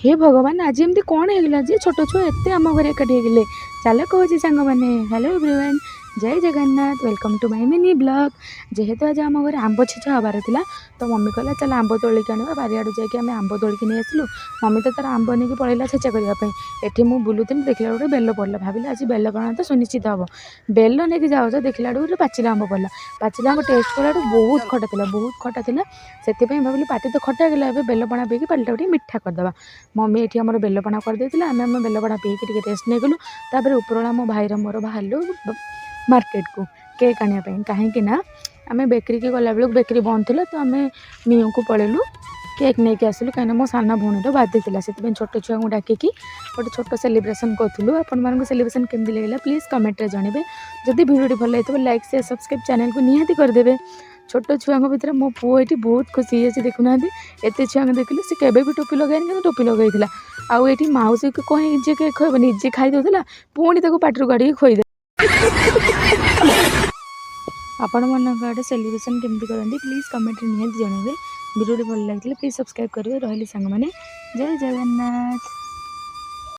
हे भगवान आज एमती कौन होगा जे छोट छुआ एत आम घर एकाठी होगले। चल कहे सांग मैंने hello everyone, Jai Jagannath, welcome to my mini blog. जेहेतु आज आम घर आंब छेचा हबार था तो मम्मी कहला चल आंब तोलिक आना बारियाड़ जाकि आम आंब तोलिक नहीं आसलु। मम्मी तो तार आंब नहीं पलैला छेचा करने। एठी मु बुलूथी देखला गोटे बेल पड़ा, भाविली आज बेल पଣା तो सुनिश्चित हम। बेल नहीं जाऊँ देखला गोटे पाचिला आंब पड़ा। पाचिला आंब टेस्ट कला बहुत खटा था, बहुत खटा था। से भाविली पाटी तो खटा गला, बेल पଣା पीकी पाटिटा गोटे मिठा करदे। मम्मी ये आम बेल पଣା कर आम बेल पଣା पीकी टेस्ट नहीं गलु। तापर उपरला मो भाईर मोर बाहर मार्केट को केक आने कहीं आम बेकरी की गला बेलू बेकरी बंद थी तो आम मियू को पलैलु केक नहीं कि आसलु कहीं मो साना भौणी बाध्य था से छोट छुआ को डाकिकी गोटे छोट सेलिब्रेशन करूँ। आपण सेलिब्रेशन केमती लगे प्लीज कमेंट जानवे। जदि वीडियो भल लगे लाइक शेयर सब्सक्राइब चैनल को निहाती करदे। छोट छुआ भितर मो पुओ ये बहुत खुशी है देखुना एत छुआ देखिले सी केवे भी टोपी लगानी टोपी लगेगा आउ ये मौसी को कहीं निजे केक खुआब निजे खाई दूसरा पुणी पाटर काढ़ी खुईदे। आपण मन सेलिब्रेशन केमती करती प्लीज कमेंट निहाती जानवे। वीडियो भल लगे प्लीज सब्सक्राइब करेंगे। रही सांग मैंने जय जगन्नाथ।